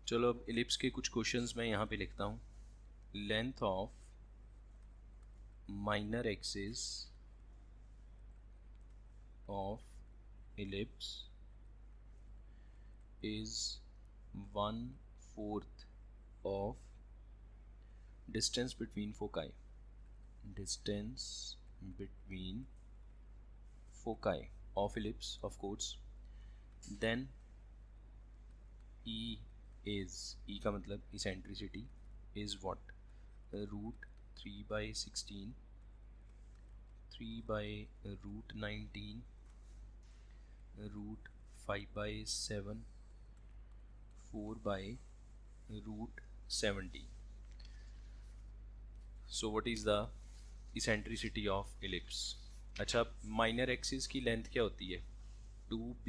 चलो अब इलिप्स के कुछ क्वेश्चंस मैं यहाँ पे लिखता हूँ. Length of minor axis of ellipse is 1/4 of distance between foci. Distance between foci of ellipse, of course. Then E is, E का मतलब eccentricity is what? Root 3/16, 3/√19, root 5/7, 4/√70. So what is the eccentricity of ellipse? अच्छा, minor axis की length क्या होती है? 2b,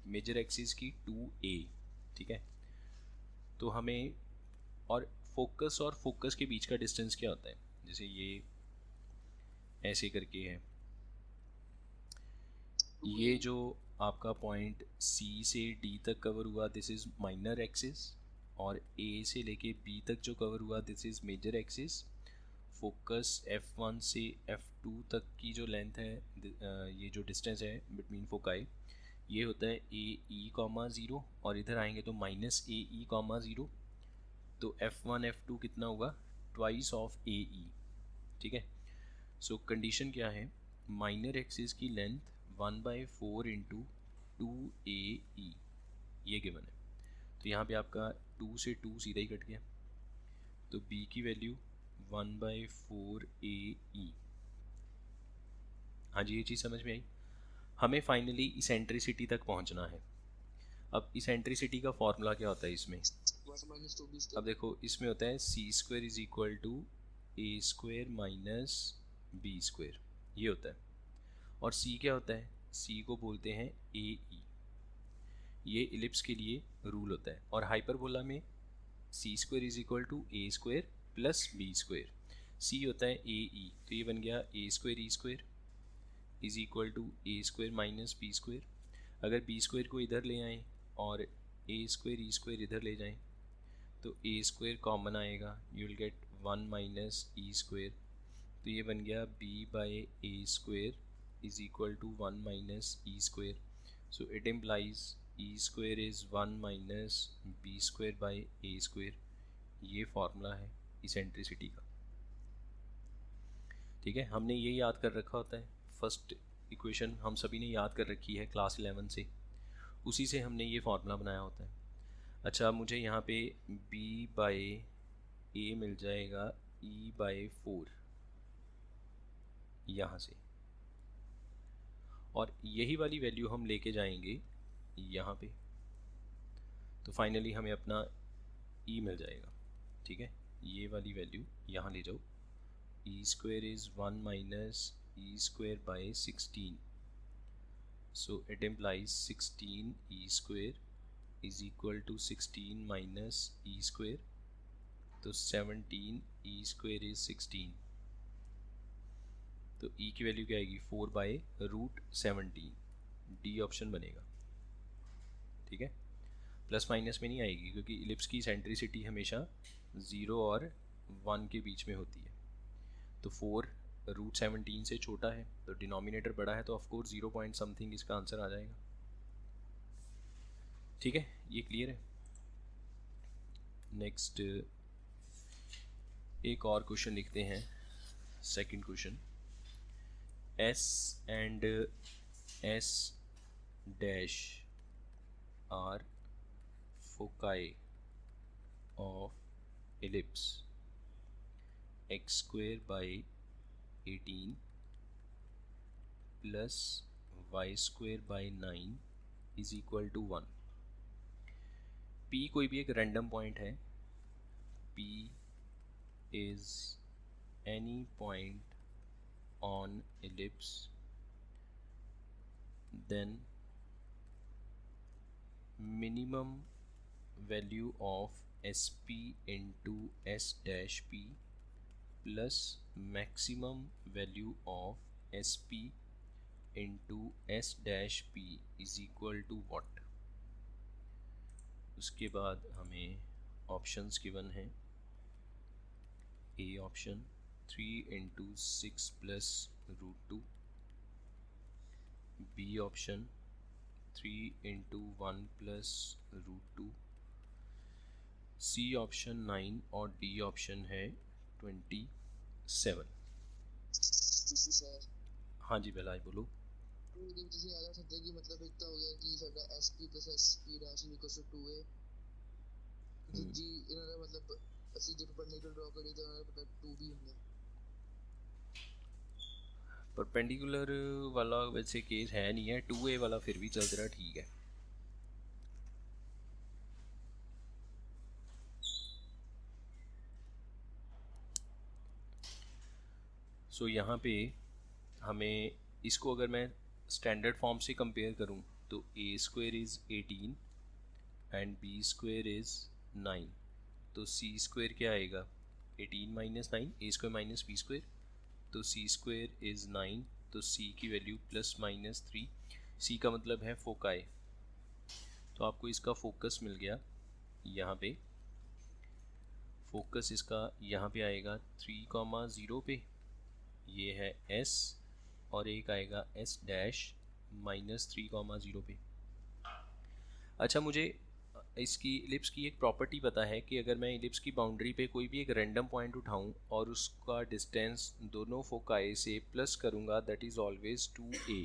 major axis की 2a. ठीक है, तो हमें, और फोकस के बीच का डिस्टेंस क्या होता है? जैसे ये ऐसे करके है, ये जो आपका पॉइंट C से D तक कवर हुआ, दिस इज़ माइनर एक्सिस, और A से लेके B तक जो कवर हुआ, this is major axis. Focus F1 से F2 तक की जो लेंथ है, ये जो डिस्टेंस है बिटवीन फोकाई, ये होता है AE,0, और इधर आएंगे तो -AE,0. तो F1 F2 कितना हुआ? Twice of AE. ठीक है, सो कंडीशन क्या है? माइनर एक्सिस की लेंथ 1/4 इंटू 2AE, ये गिवन है. तो यहाँ पे आपका 2 से 2 सीधा ही कट गया, तो B की वैल्यू 1/4 AE. हाँ जी, ये चीज़ समझ में आई. हमें फाइनली इसेंट्रिसिटी तक पहुँचना है. अब इसेंट्रिसिटी का फॉर्मूला क्या होता है इसमें? अब देखो, इसमें होता है C² is equal to A² minus B², ये होता है. और C क्या होता है? C को बोलते हैं AE. ये इलिप्स के लिए रूल होता है. और हाइपरबोला में C² is equal to A² plus B². C होता है AE, तो ये बन गया A² E² is equal to A² minus B². अगर B² को इधर ले आएँ और A² E² इधर ले जाएं, तो A² कॉमन आएगा, you will get 1 minus E². तो ये बन गया B/A² is equal to 1 minus E². So it implies E² is 1 minus B²/A². ये फॉर्मूला है इसेंट्रिसिटी का. ठीक है, हमने ये याद कर रखा होता है. फर्स्ट इक्वेशन हम सभी ने याद कर रखी है क्लास 11 से, उसी से हमने ये फार्मूला बनाया होता है. अच्छा, मुझे यहाँ पे B/A मिल जाएगा E/4 यहाँ से, और यही वाली वैल्यू हम लेके जाएंगे यहाँ पे, तो फाइनली हमें अपना E मिल जाएगा. ठीक है, ये वाली वैल्यू यहाँ ले जाओ. E² is 1 minus E²/16. So it implies 16 E² is equal to 16 minus E². तो 17 E² is 16. तो E की वैल्यू क्या आएगी? 4/√17. D ऑप्शन बनेगा. ठीक है, प्लस माइनस में नहीं आएगी, क्योंकि इलिप्स की सेंट्रिसिटी हमेशा 0 और 1 के बीच में होती है. तो 4√17 से छोटा है, तो डिनोमिनेटर बड़ा है, तो ऑफकोर्स 0 पॉइंट समथिंग इसका आंसर आ जाएगा. ठीक है, ये क्लियर है. नेक्स्ट एक और क्वेश्चन लिखते हैं. Second question, S and S dash are foci of ellipse x² by 18 plus y² by 9 is equal to 1. P कोई भी एक रैंडम पॉइंट है. P is any point on ellipse, then minimum value of SP into S dash P plus maximum value of SP into S dash P is equal to what? उसके बाद हमें options given हैं। A option 3 × 6 + √2, B option 3 × 1 + √2, C option 9 और D option है 27। हाँ जी BelAZ बोलो। जैसे याद आ सकता है कि मतलब एक तो हो गया कि साडा SP + SP' = 2a जी इन्होंने मतलब ਅਸੀਂ ਜੇ परपेंडिकुलर ड्रॉ करी तो हमारे पता 2b ਹੁੰਦਾ। परपेंडिकुलर वाला वैसे केस है नहीं है, 2a वाला फिर भी चल रहा ठीक है। सो यहाँ पे हमें इसको अगर मैं स्टैंडर्ड फॉर्म से कंपेयर करूँ तो a² is 18 and b² is 9, तो c² क्या आएगा 18 - 9 a² - b², तो c² इज़ 9, तो c की वैल्यू ±3। c का मतलब है फोकाई, तो आपको इसका फोकस मिल गया। यहाँ पे फोकस इसका यहाँ पे आएगा 3,0 पे, ये है s, और एक आएगा s' -3,0 पे। अच्छा, मुझे इसकी इलिप्स की एक प्रॉपर्टी पता है कि अगर मैं इलिप्स की बाउंड्री पे कोई भी एक रैंडम पॉइंट उठाऊं और उसका डिस्टेंस दोनों फोकाई से प्लस करूंगा, दैट इज़ ऑलवेज 2a,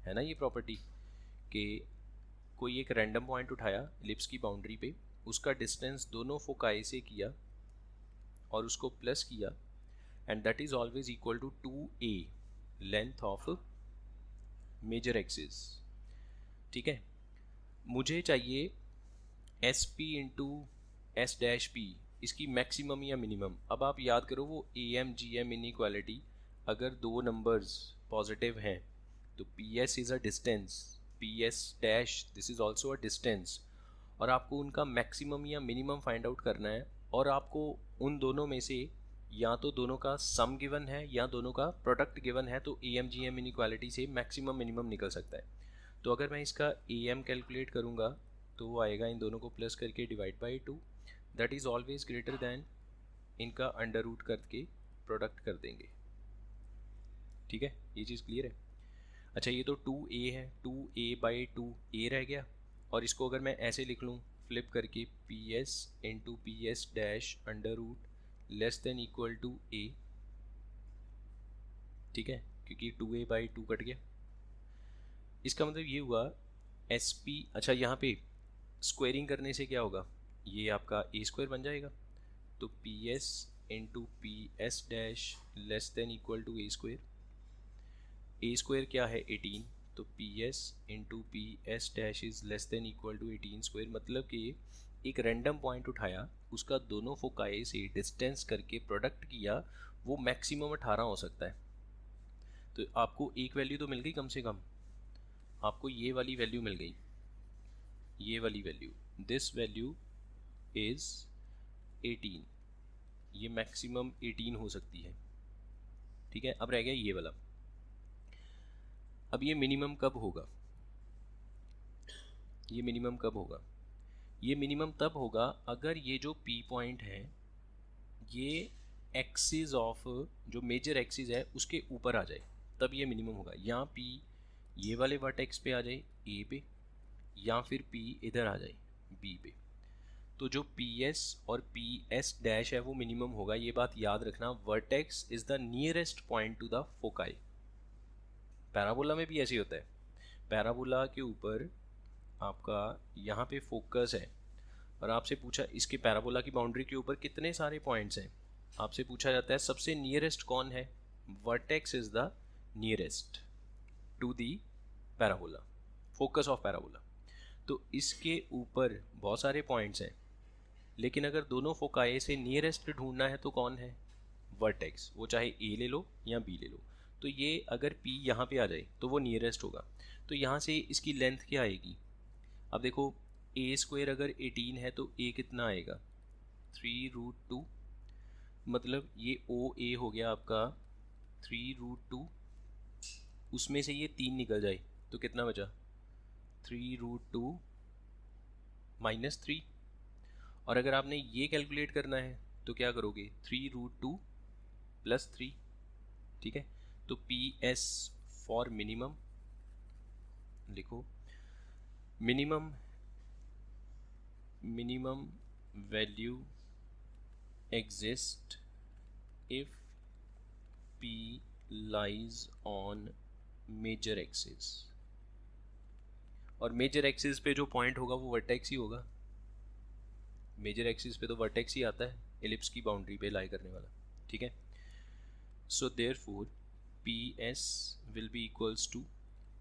है ना ये प्रॉपर्टी कि कोई एक रैंडम पॉइंट उठाया इलिप्स की बाउंड्री पे, उसका डिस्टेंस दोनों फोकाई से किया और उसको प्लस किया, and that is always equal to 2a length of major axis. ठीक है, मुझे चाहिए SP × S' इसकी मैक्सिमम या मिनिमम। अब आप याद करो वो AM/GM इनइक्वालिटी, अगर दो नंबर्स पॉजिटिव हैं तो PS is a distance, PS' this is also a distance, और आपको उनका मैक्सिमम या मिनिमम फाइंड आउट करना है, और आपको उन दोनों में से या तो दोनों का सम गिवन है या दोनों का प्रोडक्ट गिवन है, तो AM/GM इनइक्वालिटी से मैक्सिमम मिनिमम निकल सकता है। तो अगर मैं इसका AM कैलकुलेट करूँगा तो वो आएगा इन दोनों को प्लस करके divide by 2, that is always greater than इनका अंडर रूट करके प्रोडक्ट कर देंगे। ठीक है, ये चीज़ क्लियर है। अच्छा, ये तो 2a है, 2a/2a रह गया, और इसको अगर मैं ऐसे लिख लूँ फ्लिप करके PS × PS' under root <= a, ठीक है, क्योंकि 2a/2 कट गया। इसका मतलब ये हुआ SP। अच्छा, यहाँ पे स्क्वेयरिंग करने से क्या होगा, ये आपका a² बन जाएगा, तो PS × PS' <= a²। क्या है 18, तो PS × PS' इज़ <= 18², मतलब कि एक रैंडम पॉइंट उठाया, उसका दोनों फोकाई से डिस्टेंस करके प्रोडक्ट किया, वो मैक्सिमम 18 हो सकता है। तो आपको एक वैल्यू तो मिल गई, कम से कम आपको ये वाली वैल्यू मिल गई, ये वाली वैल्यू, दिस वैल्यू इज़ 18, ये मैक्सिमम 18 हो सकती है। ठीक है, अब रह गया ये वाला। अब ये मिनिमम कब होगा, ये मिनिमम कब होगा, ये मिनिमम तब होगा अगर ये जो P पॉइंट है ये एक्सिस ऑफ जो मेजर एक्सिस है उसके ऊपर आ जाए, तब ये मिनिमम होगा। यहाँ P ये वाले वर्टेक्स पे आ जाए A पे, या फिर P इधर आ जाए B पे, तो जो PS और PS' है वो मिनिमम होगा। ये बात याद रखना, vertex is the nearest point two the foci. Parabola में भी ऐसे होता है, पैराबोला के ऊपर आपका यहाँ पे फोकस है और आपसे पूछा इसके पैराबोला की बाउंड्री के ऊपर कितने सारे पॉइंट्स हैं, आपसे पूछा जाता है सबसे नियरेस्ट कौन है, vertex is the nearest to the parabola, focus of parabola. तो इसके ऊपर बहुत सारे पॉइंट्स हैं, लेकिन अगर दोनों फोकाई से नियरेस्ट ढूंढना है तो कौन है, वर्टेक्स, वो चाहे A ले लो या B ले लो। तो ये अगर P यहाँ पे आ जाए तो वो नियरेस्ट होगा, तो यहाँ से इसकी लेंथ क्या आएगी। अब देखो a² अगर 18 है तो a कितना आएगा 3√2, मतलब ये OA हो गया आपका 3√2, उसमें से ये 3 निकल जाए तो कितना बचा 3√2 -3। और अगर आपने ये कैलकुलेट करना है तो क्या करोगे, 3√2 + 3, ठीक है। तो PS फॉर मिनिमम लिखो, minimum value exist if P lies on major axis. और मेजर एक्सिस पे जो पॉइंट होगा वो वर्टेक्स ही होगा। मेजर एक्सिस पे तो वर्टेक्स ही आता है एलिप्स की बाउंड्री पे लाई करने वाला, ठीक है। So therefore PS will be equals to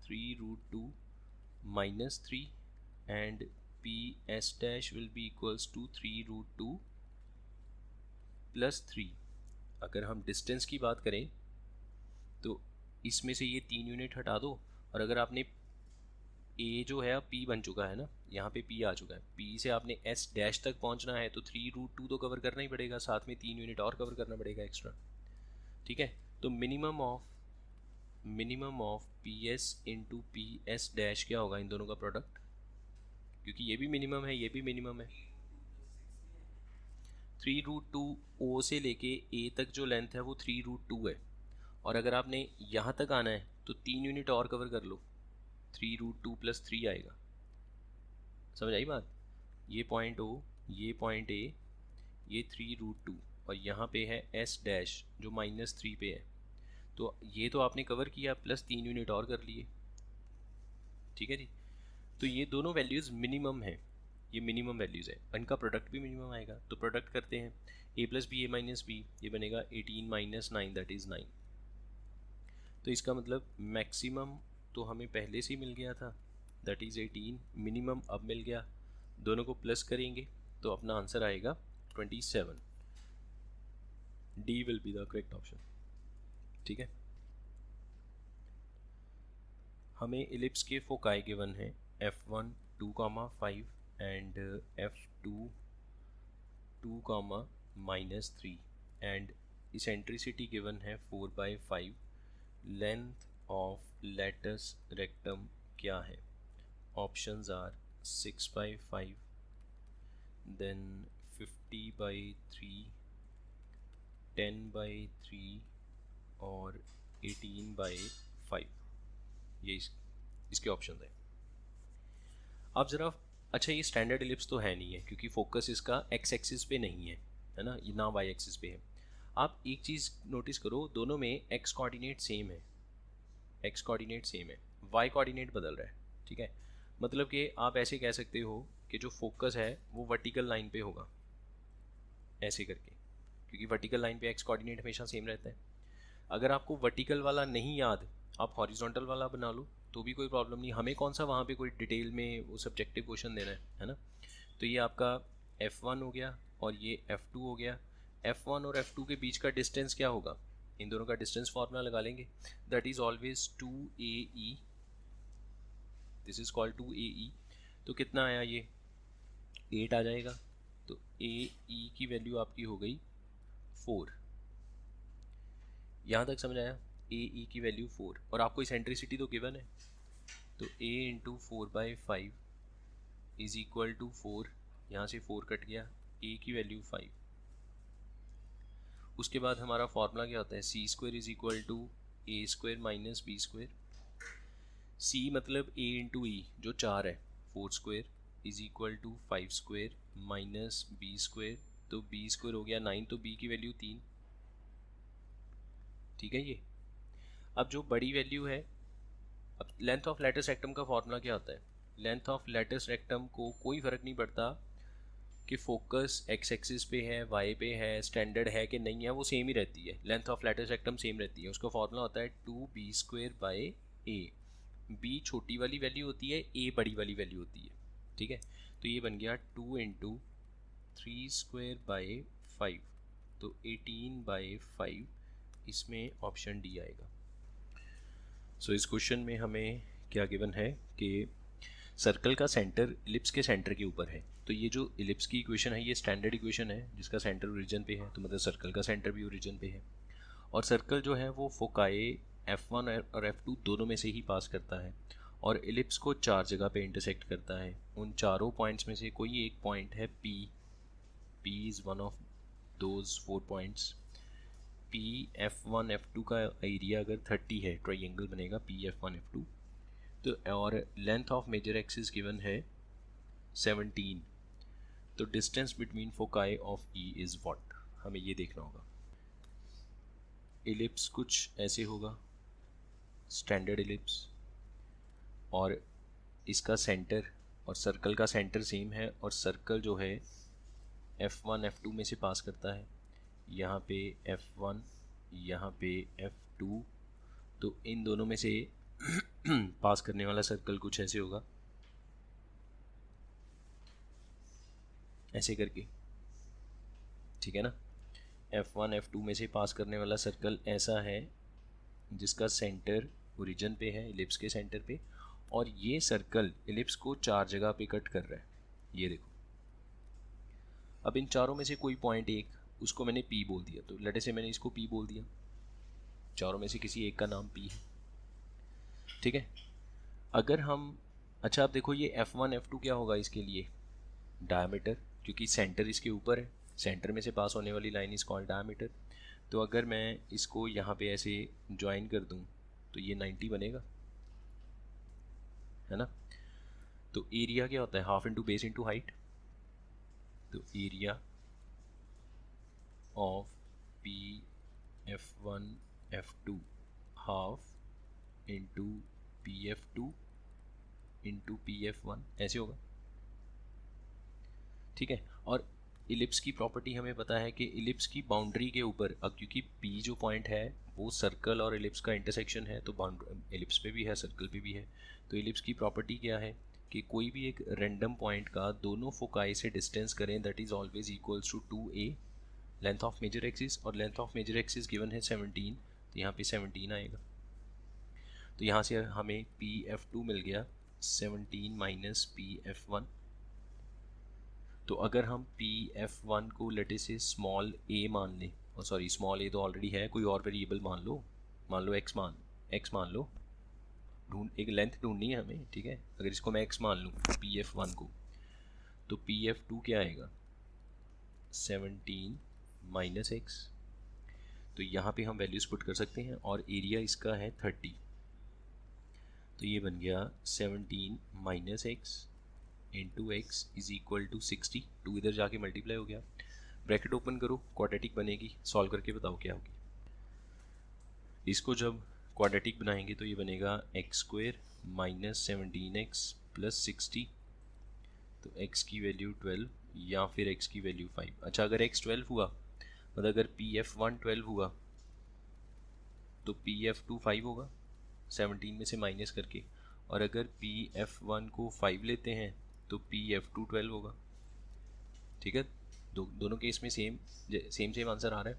3√2 - 3 and PS dash will be equals to 3√2 + 3। अगर हम डिस्टेंस की बात करें तो इसमें से ये 3 यूनिट हटा दो, और अगर आपने A जो है अब P बन चुका है ना, यहाँ पे P आ चुका है, P से आपने S डैश तक पहुँचना है तो 3√2 तो कवर करना ही पड़ेगा, साथ में 3 यूनिट और कवर करना पड़ेगा एक्स्ट्रा, ठीक है। तो minimum of PS into PS dash क्या होगा, इन दोनों का प्रोडक्ट, क्योंकि ये भी मिनिमम है ये भी मिनिमम है। 3√2 O से लेके A तक जो लेंथ है वो 3√2 है, और अगर आपने यहाँ तक आना है तो 3 यूनिट और कवर कर लो, 3√2 + 3 आएगा। समझ आई बात। ये पॉइंट O, ये पॉइंट A, ये 3√2, और यहाँ पे है S डैश जो -3 पे है। तो ये तो आपने कवर किया प्लस 3 यूनिट और कर लिए, ठीक है जी। तो ये दोनों वैल्यूज़ मिनिमम है, ये मिनिमम वैल्यूज़ है, इनका प्रोडक्ट भी मिनिमम आएगा। तो प्रोडक्ट करते हैं, A + B A - B, ये बनेगा 18 - 9 दैट इज़ 9। तो इसका मतलब मैक्सिमम तो हमें पहले से ही मिल गया था दैट इज़ 18, मिनिमम अब मिल गया, दोनों को प्लस करेंगे तो अपना आंसर आएगा 27। D will be the correct option, ठीक है। हमें इलिप्स के फोकाई गिवन है F1 2,5 and F2 2,-3 and eccentricity given है 4/5। लेंथ ऑफ लेटस रेक्टम क्या है? ऑप्शंस आर 6/5, देन 50/3, 10/3 और 18/5। ये इसके ऑप्शन हैं। अब ज़रा, अच्छा ये स्टैंडर्ड इलिप्स तो है नहीं है क्योंकि फोकस इसका एक्स एक्सिस पे नहीं है ना, ये ना वाई एक्सिस पे है। आप एक चीज़ नोटिस करो, दोनों में एक्स कोऑर्डिनेट सेम है, एक्स कोऑर्डिनेट सेम है, वाई कोऑर्डिनेट बदल रहा है, ठीक है। मतलब कि आप ऐसे कह सकते हो कि जो फोकस है वो वर्टिकल लाइन पे होगा, ऐसे करके, क्योंकि वर्टिकल लाइन पे एक्स कोऑर्डिनेट हमेशा सेम रहता है। अगर आपको वर्टिकल वाला नहीं याद, आप हॉरिजॉन्टल वाला बना लो तो भी कोई प्रॉब्लम नहीं, हमें कौन सा वहाँ पे कोई डिटेल में वो सब्जेक्टिव क्वेश्चन देना है ना। तो ये आपका F1 हो गया और ये F2 हो गया। F1 और F2 के बीच का डिस्टेंस क्या होगा, इन दोनों का डिस्टेंस फार्मूला लगा लेंगे, that is always 2AE, this is called 2AE। तो कितना आया, ये 8 आ जाएगा, तो AE की वैल्यू आपकी हो गई 4। यहाँ तक समझ आया, AE की वैल्यू 4, और आपको इसेंट्रिसिटी तो गिवन है, तो A into 4/5 is equal to 4, यहाँ से 4 कट गया, A की वैल्यू 5। उसके बाद हमारा फॉर्मूला क्या होता है, C² is equal to A² - B²। C मतलब A इंटू E जो 4 है, 4² is equal to 5² minus B², तो B² हो गया 9, तो B की वैल्यू 3, ठीक है। ये अब जो बड़ी वैल्यू है, अब लेंथ ऑफ लैटिस रेक्टम का फॉर्मूला क्या होता है, लेंथ ऑफ लैटिस रेक्टम को कोई फ़र्क नहीं पड़ता कि फोकस एक्स एक्सिस पे है, वाई पे है, स्टैंडर्ड है कि नहीं है, वो सेम ही रहती है, length of latus rectum same रहती है। उसका फॉर्मूला होता है 2B² A, B छोटी वाली वैल्यू होती है, A बड़ी वाली वैल्यू होती है, ठीक है। तो ये बन गया 2 इंटू 3² 5, तो 18/5, इसमें ऑप्शन डी आएगा। सो इस क्वेश्चन में हमें क्या गिवन है कि सर्कल का सेंटर इलिप्स के सेंटर के ऊपर है। तो ये जो इलिप्स की इक्वेशन है ये स्टैंडर्ड इक्वेशन है जिसका सेंटर ओरिजिन पे है, तो मतलब सर्कल का सेंटर भी ओरिजिन पे है, और सर्कल जो है वो फोकाई F1 और F2 दोनों में से ही पास करता है, और इलिप्स को 4 जगह पे इंटरसेक्ट करता है। उन चारों पॉइंट्स में से कोई एक पॉइंट है P is one of those 4 points. P F1 F2 का एरिया अगर 30 है, ट्राइंगल बनेगा P F1 F2। तो और length of major axis given है 17। तो distance between foci of E is what, हमें ये देखना होगा। इलिप्स कुछ ऐसे होगा, स्टैंडर्ड इलिप्स, और इसका सेंटर और सर्कल का सेंटर सेम है, और सर्कल जो है F1 F2 में से पास करता है। यहाँ पे F1, यहाँ पे F2, तो इन दोनों में से पास करने वाला सर्कल कुछ ऐसे होगा, ऐसे करके, ठीक है ना। F1 F2 में से पास करने वाला सर्कल ऐसा है जिसका सेंटर ओरिजिन पे है, इलिप्स के सेंटर पे, और ये सर्कल इलिप्स को 4 जगह पे कट कर रहा है, ये देखो। अब इन चारों में से कोई पॉइंट एक, उसको मैंने P बोल दिया, तो लेट से मैंने इसको P बोल दिया, चारों में से किसी एक का नाम P है, ठीक है। अगर हम, अच्छा अब देखो ये F1 F2 क्या होगा इसके लिए, डायमीटर, क्योंकि सेंटर इसके ऊपर है, सेंटर में से पास होने वाली लाइन इज कॉल्ड डायमीटर। तो अगर मैं इसको यहाँ पे ऐसे ज्वाइन कर दूँ तो ये 90 बनेगा, है ना। तो एरिया क्या होता है, half into base into height. तो area of P F1 F2 half into P F2 into P F1 ऐसे होगा, ठीक है। और इलिप्स की प्रॉपर्टी हमें पता है कि इलिप्स की बाउंड्री के ऊपर, अब क्योंकि P जो पॉइंट है वो सर्कल और इलिप्स का इंटरसेक्शन है, तो बाउंड्री इलिप्स पे भी है, सर्कल पे भी है। तो इलिप्स की प्रॉपर्टी क्या है कि कोई भी एक रैंडम पॉइंट का दोनों फोकाई से डिस्टेंस करें, that is always equals to 2a length of major axis, और length of major axis given है 17, तो यहाँ पे 17 आएगा। तो यहाँ से हमें P F2 मिल गया 17 माइनस P F1। तो अगर हम P F1 को लेटे से स्मॉल a मान लें, और सॉरी स्मॉल a तो ऑलरेडी है, कोई और वेरिएबल मान लो x मान लो, एक लेंथ ढूंढनी है हमें, ठीक है। अगर इसको मैं x मान लूँ P F1 को, तो P F2 क्या आएगा 17 माइनस x। तो यहाँ पे हम वैल्यूज़ पुट कर सकते हैं, और एरिया इसका है 30, तो ये बन गया 17 minus x into x is equal to 60। 2 इधर जाके मल्टीप्लाई हो गया, ब्रैकेट ओपन करो, क्वाड्रेटिक बनेगी, सॉल्व करके बताओ क्या होगी। इसको जब क्वाड्रेटिक बनाएंगे तो ये बनेगा x square minus 17x plus 60, तो x की वैल्यू 12 या फिर x की वैल्यू 5। अच्छा अगर x 12 हुआ, मतलब अगर P F1 12 हुआ तो P F2 5 होगा 17 में से माइनस करके, और अगर P F1 को 5 लेते हैं तो P F2 12 होगा, ठीक है। दोनों केस में सेम आंसर आ रहा है।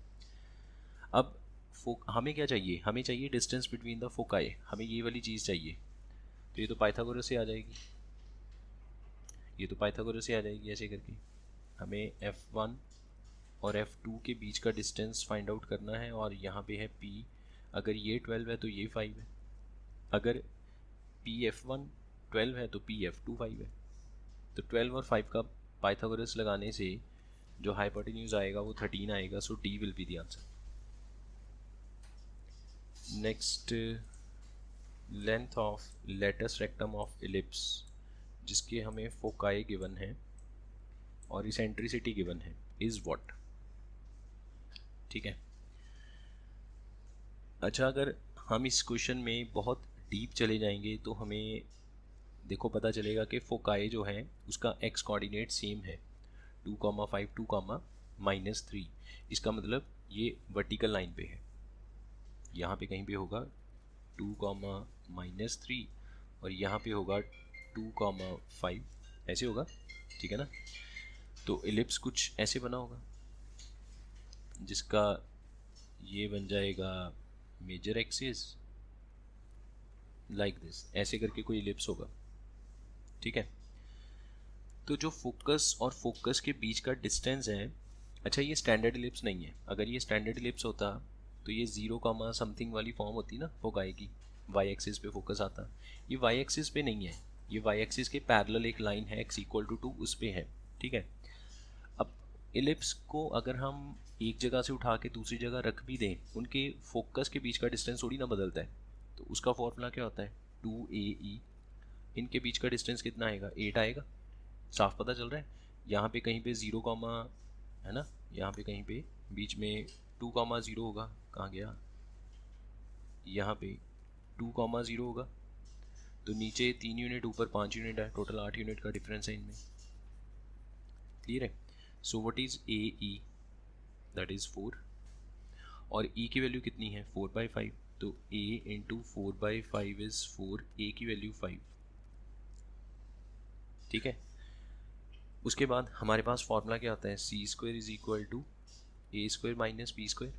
अब हमें क्या चाहिए, हमें चाहिए डिस्टेंस बिटवीन द फोकाई, हमें ये वाली चीज़ चाहिए। तो ये तो पाइथागोरस से आ जाएगी, ये तो पाइथागोरस से आ जाएगी, ऐसे करके हमें F1 और F2 के बीच का डिस्टेंस फाइंड आउट करना है, और यहाँ पे है P, अगर ये 12 है तो ये 5 है, अगर P F1 12 है तो P F2 5 है। तो 12 और 5 का पाइथागोरस लगाने से जो हाइपोटेन्यूज आएगा वो 13 आएगा, so D will be the answer. Next, length of latus rectum of ellipse, जिसके हमें फोकाई गिवन है और इसेंट्रिसिटी गिवन है, इज़ व्हाट, ठीक है। अच्छा अगर हम इस क्वेश्चन में बहुत डीप चले जाएंगे तो हमें देखो पता चलेगा कि फोकाई जो है उसका एक्स कोऑर्डिनेट सेम है 2,5 2,-3। इसका मतलब ये वर्टिकल लाइन पे है, यहाँ पे कहीं पे होगा 2,-3 और यहाँ पे होगा 2,5, ऐसे होगा, ठीक है ना। तो इलिप्स कुछ ऐसे बना होगा जिसका ये बन जाएगा मेजर एक्सिस लाइक दिस, ऐसे करके कोई इलिप्स होगा, ठीक है। तो जो फोकस और फोकस के बीच का डिस्टेंस है, अच्छा ये स्टैंडर्ड इलिप्स नहीं है, अगर ये स्टैंडर्ड इलिप्स होता तो ये 0, समथिंग वाली फॉर्म होती ना फोकाई की, वाई एक्सिस पे फोकस आता। ये वाई एक्सिस पे नहीं है, ये वाई एक्सिस के पैरेलल एक लाइन है x इक्वल टू 2, उस पे है, ठीक है। अब इलिप्स को अगर हम एक जगह से उठा के दूसरी जगह रख भी दें, उनके फोकस के बीच का डिस्टेंस थोड़ी ना बदलता है, तो उसका फॉर्मूला क्या होता है 2AE। इनके बीच का डिस्टेंस कितना आएगा 8 आएगा, साफ पता चल रहा है। यहाँ पे कहीं पे 0 कॉमा है ना, यहाँ पे कहीं पे बीच में 2,0 होगा, कहाँ गया, यहाँ पे 2,0 होगा, तो नीचे 3 यूनिट ऊपर 5 यूनिट है, टोटल 8 यूनिट का डिफरेंस है इनमें। क्लियर है। So what is a E, that is 4, और ई की वैल्यू कितनी है 4/5, तो a इंटू 4/5 इज 4, a की वैल्यू 5, ठीक है। उसके बाद हमारे पास फॉर्मूला क्या होता है C square is equal to A square minus B square.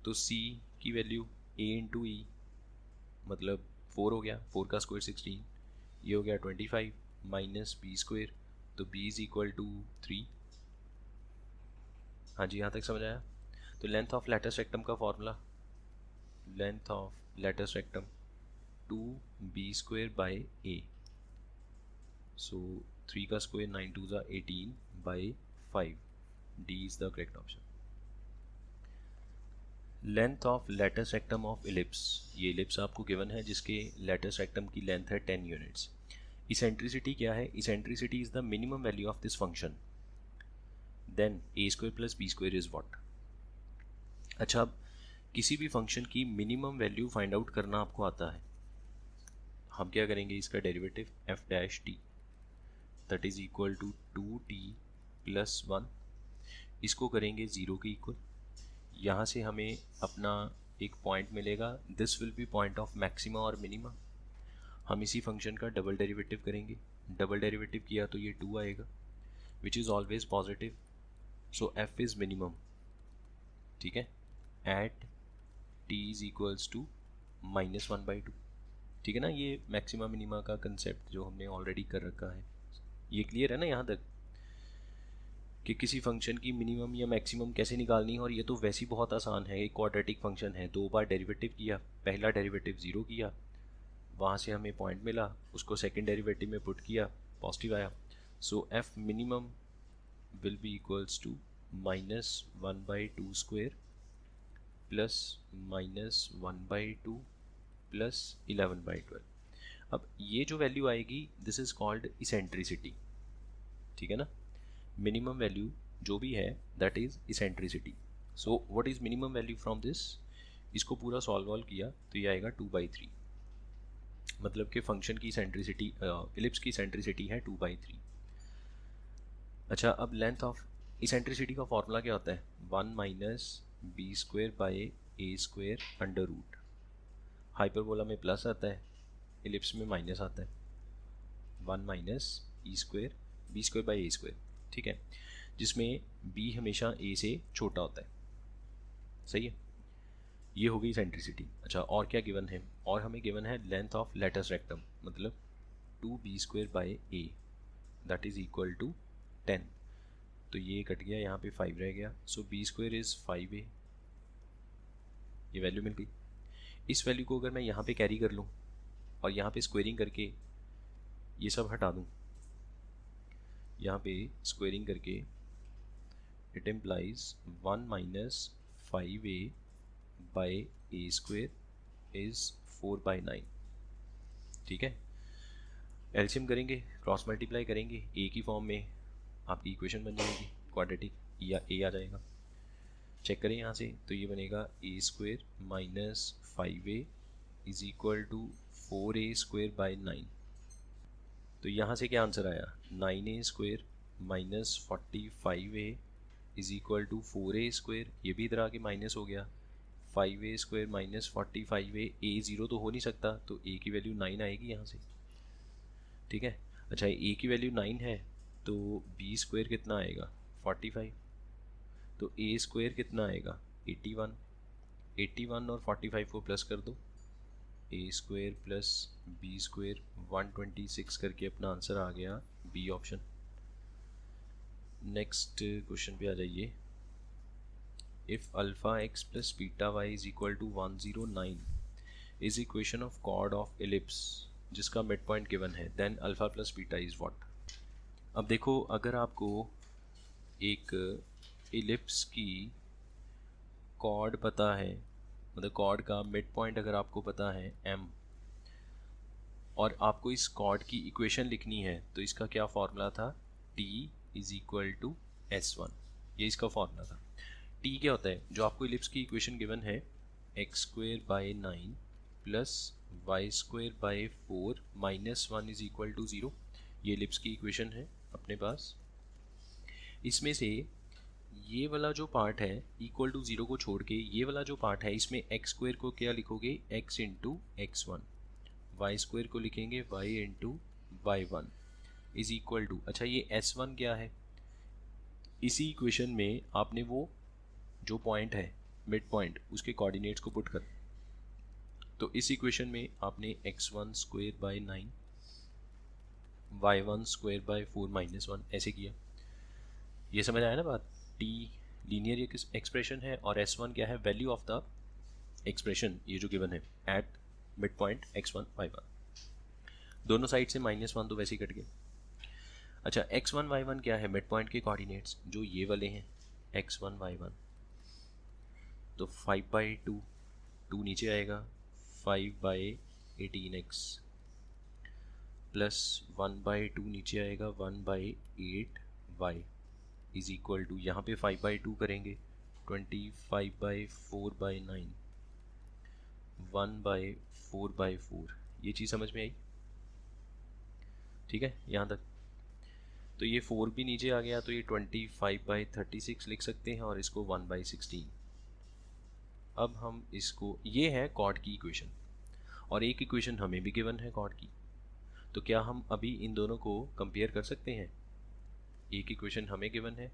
तो c की वैल्यू a इंटू ई मतलब 4 हो गया, 4 का स्क्वायर 16, ये हो गया 25 माइनस बी स्क्वायर, तो b इज इक्वल टू 3। हाँ जी, यहाँ तक समझ आया। तो लेंथ ऑफ लैटिस रेक्टम का formula, length of latus rectum 2b square by a, so 3 का स्क्वायर 9 2 ज़ा 18 by 5, D is the correct option. Length of latus rectum of ellipse, ये इलिप्स आपको गिवन है जिसके लैटिस रेक्टम की length है 10 units. Eccentricity क्या है, eccentricity is the minimum value of this function, then A square plus B square is what. अच्छा, अब किसी भी फंक्शन की मिनिमम वैल्यू फाइंड आउट करना आपको आता है, हम क्या करेंगे, इसका derivative F dash T that is equal to 2t plus 1, इसको करेंगे 0 के इक्वल। यहाँ से हमें अपना एक पॉइंट मिलेगा, this will be point of maxima और मिनिमा। हम इसी फंक्शन का डबल डेरिवेटिव करेंगे, डबल डेरिवेटिव किया तो ये 2 आएगा which is always positive, so F is minimum, ठीक है, at T is equals to -1/2, ठीक है ना। ये मैक्सिमा मिनिमा का कंसेप्ट जो हमने ऑलरेडी कर रखा है, ये क्लियर है ना यहाँ तक कि किसी फंक्शन की मिनिमम या मैक्सिमम कैसे निकालनी है। और ये तो वैसे ही बहुत आसान है, एक क्वाड्रेटिक फंक्शन है, 2 बार डेरिवेटिव किया, पहला डेरिवेटिव 0 किया, वहाँ से हमें पॉइंट मिला, उसको सेकेंड डेरिवेटिव में पुट किया, पॉजिटिव आया, so F minimum will be equals to -1/2 square plus -1/2 plus 11/12। अब ये जो वैल्यू आएगी दिस इज कॉल्ड इसेंट्रिसिटी, ठीक है ना। मिनिमम वैल्यू जो भी है that is eccentricity. So what is minimum value from this, इसको पूरा सॉल्व किया तो ये आएगा 2/3, मतलब कि फंक्शन की इसेंट्रिसिटी, इलिप्स की इसेंट्रिसिटी है 2/3। अच्छा, अब लेंथ ऑफ इसेंट्रिसिटी का फॉर्मूला क्या होता है 1 minus B square by A square under root, hyperbola में प्लस आता है, इलिप्स में माइनस आता है, 1 minus E square B square by A square, ठीक है, जिसमें b हमेशा a से छोटा होता है, सही है। ये हो गई सेंट्रिसिटी। अच्छा, और क्या गिवन है, और हमें गिवन है लेंथ ऑफ लैटिस रेक्टम, मतलब 2b square by a that is equal to 10, तो ये कट गया, यहाँ पे 5 रह गया, सो b स्क्वायर इज 5a, ये वैल्यू मिल गई। इस वैल्यू को अगर मैं यहाँ पे कैरी कर लूँ और यहाँ पे स्क्वेयरिंग करके ये सब हटा दूँ, यहाँ पे स्क्वेयरिंग करके it implies 1 minus 5a by A square is 4/9, ठीक है। एलसीएम करेंगे, क्रॉस मल्टीप्लाई करेंगे, ए की फॉर्म में आपकी इक्वेशन बन जाएगी क्वाड्रेटिक, या ए आ जाएगा, चेक करें यहाँ से, तो ये बनेगा A square minus 5a is equal to 4a square by 9, तो यहाँ से क्या आंसर आया 9a square minus 45a is equal to 4a square, ये भी इधर आके माइनस हो गया, 5a square minus 45a, a 0 तो हो नहीं सकता, तो a की वैल्यू 9 आएगी यहाँ से, ठीक है। अच्छा, a की वैल्यू 9 है तो b स्क्वेयर कितना आएगा 45, तो a स्क्वेयर कितना आएगा 81, 81 और 45 को प्लस कर दो, a square plus b square 126 करके अपना आंसर आ गया बी ऑप्शन। नेक्स्ट क्वेश्चन पे आ जाइए। If alpha X plus beta Y is equal to 109, is equation of chord of ellipse जिसका मिड पॉइंट गिवन है, then alpha plus beta is what. अब देखो, अगर आपको एक एलिप्स की कॉर्ड पता है, मतलब कॉर्ड का मिड पॉइंट अगर आपको पता है m, और आपको इस कॉर्ड की इक्वेशन लिखनी है, तो इसका क्या फॉर्मूला था, t is equal to s1, ये इसका फॉर्मूला था। t क्या होता है, जो आपको इलिप्स की इक्वेशन गिवन है, X square by 9 plus Y square by 4 minus 1 is equal to 0, ये इलिप्स की इक्वेशन है अपने पास। इसमें से ये वाला जो पार्ट है इक्वल टू 0 को छोड़ के ये वाला जो पार्ट है, इसमें एक्स स्क्वेयर को क्या लिखोगे, x into x1, Y square को लिखेंगे y into y1 is equal to, अच्छा ये s1 क्या है, इसी इक्वेशन में आपने वो जो पॉइंट है मिड पॉइंट उसके कोऑर्डिनेट्स को पुट कर, तो इस इक्वेशन में आपने x1 square by 9 y1 square by 4 minus 1 ऐसे किया। ये समझ आया ना बात, t लीनियर एक्सप्रेशन है और s1 क्या है, वैल्यू ऑफ द एक्सप्रेशन ये जो गिवन है at mid point x1 y1, दोनों साइड से -1 तो वैसे ही कट गए। अच्छा x1 y1 क्या है, मिड पॉइंट के कोऑर्डिनेट्स जो ये वाले हैं x1 y1, तो 5/2, 2 नीचे आएगा, 5/18x प्लस 1/2 नीचे आएगा, 1/8y इज इक्वल टू, यहाँ पे 5/2 करेंगे 25/4/9 1/4/4, ये चीज़ समझ में आई, ठीक है यहाँ तक। तो ये 4 भी नीचे आ गया, तो ये 25/36 लिख सकते हैं और इसको 1/16। अब हम इसको, ये है कॉर्ड की इक्वेशन और एक इक्वेशन हमें भी गिवन है कॉर्ड की, तो क्या हम अभी इन दोनों को कंपेयर कर सकते हैं, एक इक्वेशन हमें गिवन है,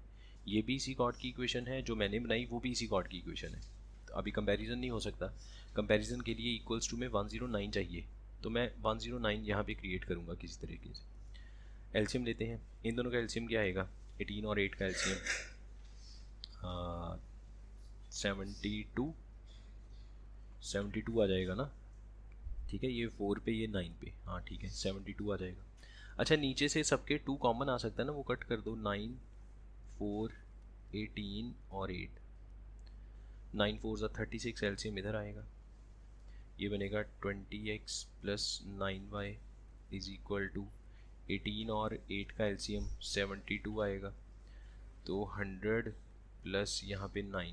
ये भी इसी कॉर्ड की इक्वेशन है, जो मैंने बनाई वो भी इसी कॉर्ड की इक्वेशन है, तो अभी कंपैरिजन नहीं हो सकता। कंपैरिजन के लिए इक्वल्स टू में 109 चाहिए, तो मैं 109 यहाँ पे क्रिएट करूँगा किसी तरीके से। एलसीएम लेते हैं, इन दोनों का एलसीएम क्या आएगा, 18 और 8 का एलसीएम 72 आ जाएगा ना, ठीक है, ये 4 पे ये 9 पे, हाँ ठीक है 72 आ जाएगा। अच्छा नीचे से सबके 2 कॉमन आ सकता है ना, वो कट कर दो, 9 4 18 और 8, 9 4 ज़ा 36, एलसीएम इधर आएगा, ये बनेगा 20x plus 9y is equal to 18 और 8 का एलसीएम 72 आएगा, तो 100 प्लस यहाँ पे 9,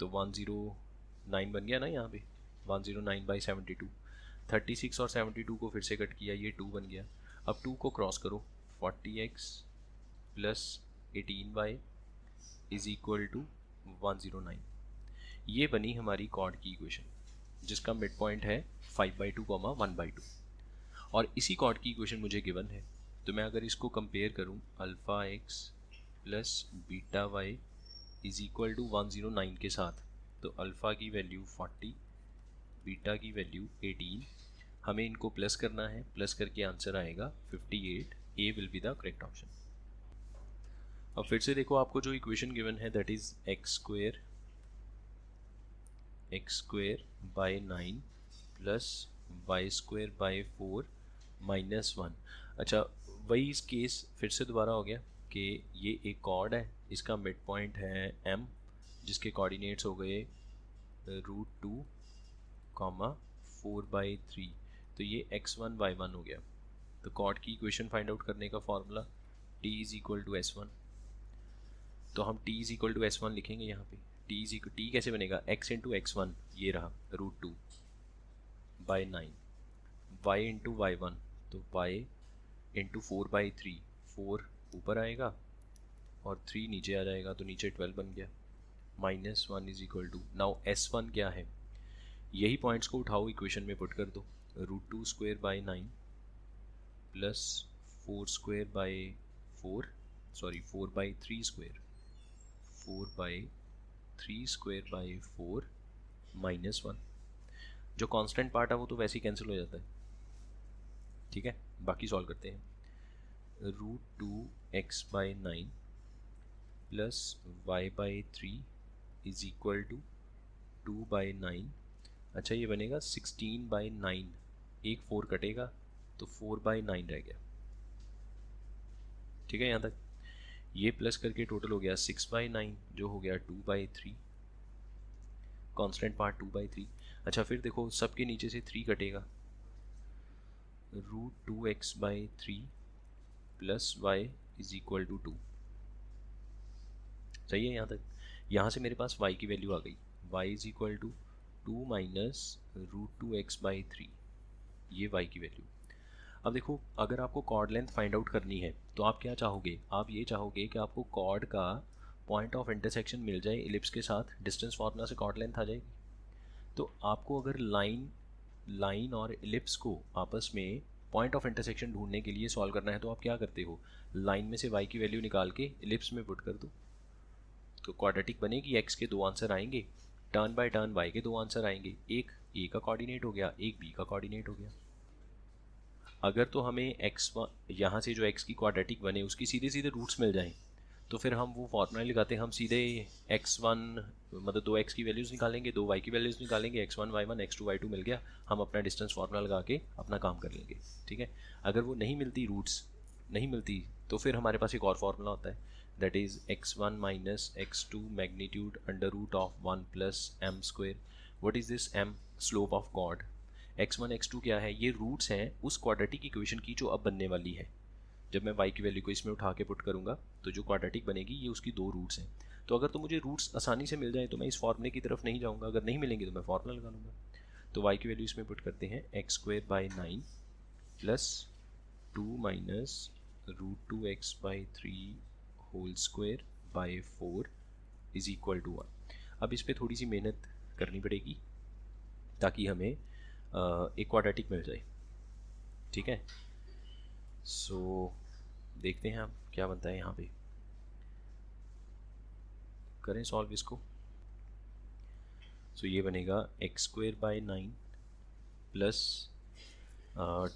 तो 109 बन गया ना यहाँ पे, 109/72, 36 और 72 को फिर से कट किया, ये 2 बन गया। अब 2 को क्रॉस करो, 40x plus 18y is equal to 109, ये बनी हमारी कॉर्ड की इक्वेशन जिसका मिड पॉइंट है 5/2, 1/2, और इसी कॉर्ड की इक्वेशन मुझे गिवन है। तो मैं अगर इसको कंपेयर करूं, alpha x plus beta y is equal to 109 के साथ, तो अल्फ़ा की वैल्यू 40, बीटा की वैल्यू 18, हमें इनको प्लस करना है, प्लस करके आंसर आएगा 58, A will be the correct option. अब फिर से देखो, आपको जो इक्वेशन गिवन है that is X square by 9 plus Y square by 4 minus 1। अच्छा वही इस केस फिर से दोबारा हो गया कि ये एक कॉर्ड है, इसका मिड पॉइंट है m, जिसके कोऑर्डिनेट्स हो गए √2, 4/3, तो ये x1 y1 हो गया। तो कॉर्ड की इक्वेशन फाइंड आउट करने का formula t is equal to s1, तो हम t is equal to s1 लिखेंगे यहाँ पे। t कैसे बनेगा, x इंटू x1 ये रहा √2/9, y इंटू y1, तो y इंटू 4/3, 4 ऊपर आएगा और 3 नीचे आ जाएगा, तो नीचे 12 बन गया, -1 is equal to, now s1 क्या है, यही पॉइंट्स को उठाओ इक्वेशन में पुट कर दो, √2 square by 9 plus 4 square by 4/3 square, 4/3 square by 4 -1, जो कांस्टेंट पार्ट है वो तो वैसे ही कैंसिल हो जाता है, ठीक है। बाकी सॉल्व करते हैं, √2x/9 plus y/3 is equal to 2/9 अच्छा ये बनेगा 16/9, एक 4 कटेगा तो 4/9 रह गया। ठीक है, यहाँ तक ये प्लस करके टोटल हो गया 6/9 जो हो गया 2/3, कांस्टेंट पार्ट 2/3। अच्छा फिर देखो सबके नीचे से 3 कटेगा, √2x/3 plus y is equal to 2। सही है यहाँ तक। यहाँ से मेरे पास y की वैल्यू आ गई, y is equal to 2 minus √2x/3, ये y की वैल्यू। अब देखो अगर आपको कॉर्ड लेंथ फाइंड आउट करनी है तो आप क्या चाहोगे, आप ये चाहोगे कि आपको कॉर्ड का पॉइंट ऑफ इंटरसेक्शन मिल जाए इलिप्स के साथ, डिस्टेंस फार्मूला से कॉर्ड लेंथ आ जाएगी। तो आपको अगर लाइन और इलिप्स को आपस में पॉइंट ऑफ इंटरसेक्शन ढूंढने के लिए सॉल्व करना है तो आप क्या करते हो, लाइन में से y की वैल्यू निकाल के इलिप्स में पुट कर दो, तो क्वाड्रेटिक बनेगी। x के 2 आंसर आएंगे, टर्न बाय टर्न y के 2 आंसर आएंगे, एक a का कोऑर्डिनेट हो गया, एक b का कोऑर्डिनेट हो गया। अगर तो हमें x1 यहाँ से जो x की क्वाड्रेटिक बने उसकी सीधे सीधे रूट्स मिल जाएं तो फिर हम वो फॉर्मूला लगाते हैं, हम सीधे x1 मतलब 2x की वैल्यूज़ निकालेंगे, 2y की वैल्यूज़ निकालेंगे, x1 y1 x2 y2 मिल गया, हम अपना डिस्टेंस फार्मूला लगा के अपना काम कर लेंगे। ठीक है, अगर वो नहीं मिलती, रूट्स नहीं मिलती, तो फिर हमारे पास एक और फार्मूला होता है, that is x1 minus x2 magnitude under root of 1 plus m square. What is this m? Slope of chord. x1 x2 क्या है, ये रूट्स हैं उस क्वाड्रेटिक इक्वेशन की जो अब बनने वाली है। जब मैं y की वैल्यू को इसमें उठा के पुट करूँगा तो जो क्वाड्रेटिक बनेगी ये उसकी 2 रूट्स हैं। तो अगर तो मुझे रूट्स आसानी से मिल जाए तो मैं इस फॉर्मूले की तरफ नहीं जाऊँगा, अगर नहीं मिलेंगे तो मैं फॉर्मूला लगा लूँगा। तो y की वैल्यू इसमें पुट करते हैं x²/9 plus 2 minus √2x/3 whole square by 4 is equal to 1। अब इस पर थोड़ी सी मेहनत करनी पड़ेगी ताकि हमें एक क्वाड्रेटिक मिल जाए। ठीक है, सो देखते हैं आप क्या बनता है, यहाँ पे करें सॉल्व इसको। सो ये बनेगा x²/9 प्लस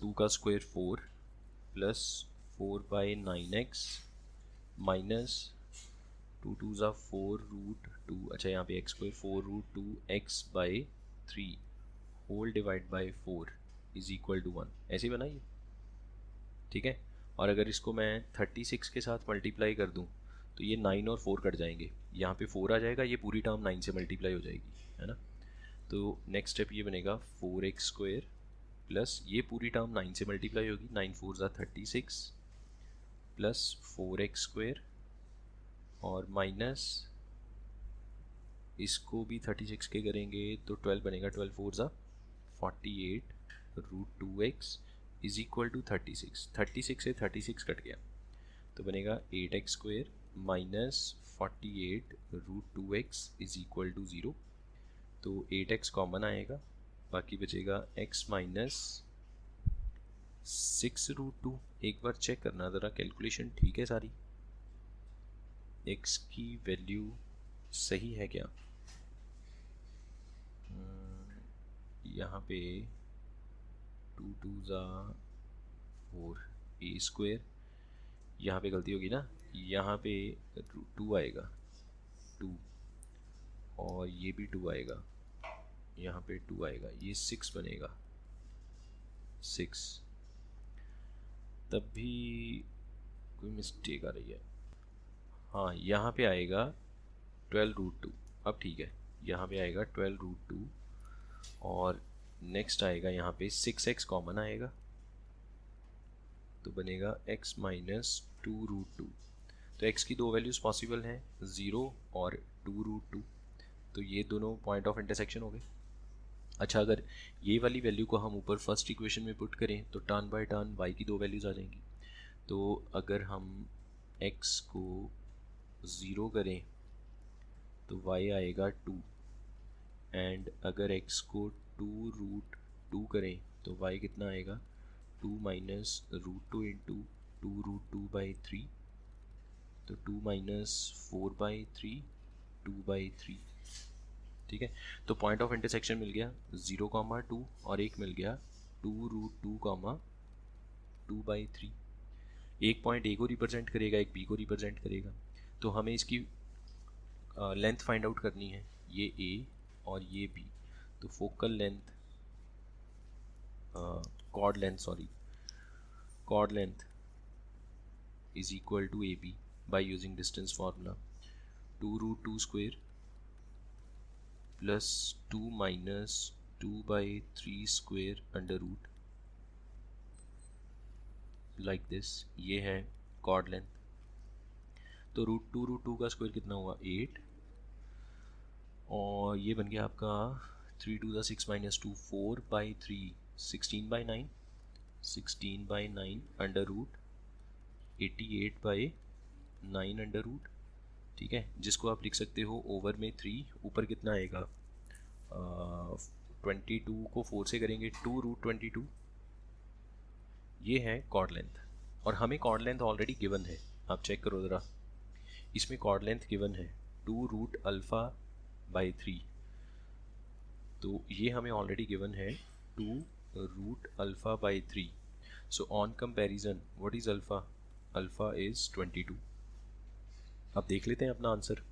2 का स्क्वायर 4 प्लस 4/9x माइनस 2 2 ज़ा 4√2। अच्छा यहाँ पे x² 4√2x/3 whole divide by 4 is equal to 1, ऐसे ही बनाइए। ठीक है, और अगर इसको मैं 36 के साथ मल्टीप्लाई कर दूं तो ये 9 और 4 कट जाएंगे, यहाँ पे 4 आ जाएगा, ये पूरी टर्म 9 से मल्टीप्लाई हो जाएगी, है ना। तो नेक्स्ट स्टेप ये बनेगा 4x² प्लस ये पूरी टर्म 9 से मल्टीप्लाई होगी, 9 4 ज़ा 36 प्लस 4x² और माइनस इसको भी 36 के करेंगे तो 12 बनेगा, 12 4 ज़ा 48 √2x इज इक्वल टू 36। 36 से 36 कट गया तो बनेगा 8x² minus 48 √2x is equal to 0। तो 8x कॉमन आएगा, बाकी बचेगा x माइनस 6√2। एक बार चेक करना ज़रा कैलकुलेशन ठीक है सारी, x की वैल्यू सही है क्या। यहाँ पे 2 2 ज़ा 4 a², यहाँ पे गलती होगी ना, यहाँ पे 2 आएगा 2 और ये भी 2 आएगा, यहाँ पे 2 आएगा, ये 6 बनेगा 6, तब भी कोई मिस्टेक आ रही है। हाँ यहाँ पे आएगा 12√2, अब ठीक है, यहाँ पे आएगा 12√2 और नेक्स्ट आएगा यहाँ पे 6x कॉमन आएगा तो बनेगा x माइनस 2√2। तो x की 2 वैल्यूज़ पॉसिबल हैं, 0 और 2√2, तो ये दोनों पॉइंट ऑफ इंटरसेक्शन हो गए। अच्छा अगर ये वाली वैल्यू को हम ऊपर फर्स्ट इक्वेशन में पुट करें तो टर्न बाय टर्न y की 2 वैल्यूज़ आ जाएंगी। तो अगर हम x को 0 करें तो y आएगा 2, एंड अगर x को 2√2 करें तो y कितना आएगा, 2 माइनस √2 इंटू 2√2/3, तो 2 माइनस 4/3 2/3। ठीक है, तो पॉइंट ऑफ इंटरसेक्शन मिल गया 0,2 और एक मिल गया 2√2, 2/3। एक पॉइंट ए को रिप्रेजेंट करेगा, एक बी को रिप्रेजेंट करेगा। तो हमें इसकी लेंथ फाइंड आउट करनी है, ये ए और ये बी, तो focal length chord length is equal to AB by using distance formula 2 root 2 square plus 2 minus 2 by 3 square under root like this. ये है chord length. तो रूट टू का स्क्वायर कितना हुआ 8 और ये बन गया आपका 3 to the 6 minus 2 4 by 3 16 by 9 under root 88 by 9 under root. ठीक है, जिसको आप लिख सकते हो ओवर में 3, ऊपर कितना आएगा 22 को 4 से करेंगे 2 रूट 22. ये है कॉर्ड लेंथ और हमें कॉर्ड लेंथ ऑलरेडी गिवन है. आप चेक करो ज़रा, इसमें कॉर्ड लेंथ गिवन है 2 रूट अल्फ़ा बाई 3. तो ये हमें ऑलरेडी गिवन है 2 root alpha by 3. So on comparison what is alpha? Alpha is 22. अब देख लेते हैं अपना आंसर.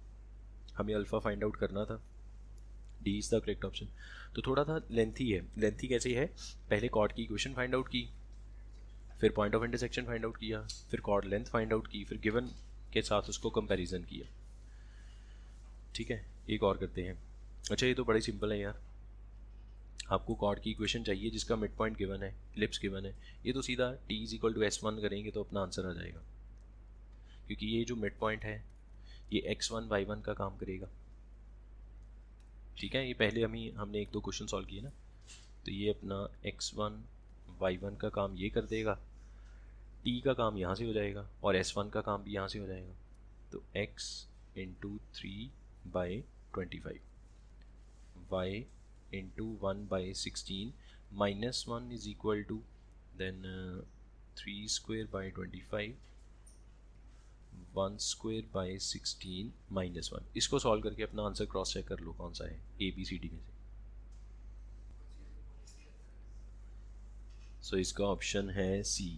हमें अल्फ़ा फाइंड आउट करना था. D is the correct option. तो थोड़ा सा लेंथी है. लेंथी कैसे है? पहले कॉर्ड की इक्वेशन फाइंड आउट की, फिर point of intersection find out किया, फिर कॉर्ड लेंथ फाइंड आउट की, फिर गिवन के साथ उसको कंपैरिजन किया. ठीक है, एक और करते हैं. अच्छा, ये तो बड़ा ही सिंपल है यार. आपको कॉर्ड की इक्वेशन चाहिए जिसका मिड पॉइंट गिवन है, इलिप्स गिवन है. ये तो सीधा t is equal to S1 करेंगे तो अपना आंसर आ जाएगा, क्योंकि ये जो मिड पॉइंट है ये x1 y1 का काम करेगा. ठीक है, ये पहले हमने एक दो क्वेश्चन सॉल्व किए ना, तो ये अपना x1 y1 का काम ये कर देगा, t का काम यहाँ से हो जाएगा और S1 का काम भी यहाँ से हो जाएगा. तो x into 3/25 y into 1/16 minus 1 is equal to then 3 square by 25 1 square by 16 minus 1. इसको सॉल्व करके अपना आंसर क्रॉस चेक कर लो कौन सा है ABCD में से. सो इसका ऑप्शन है C.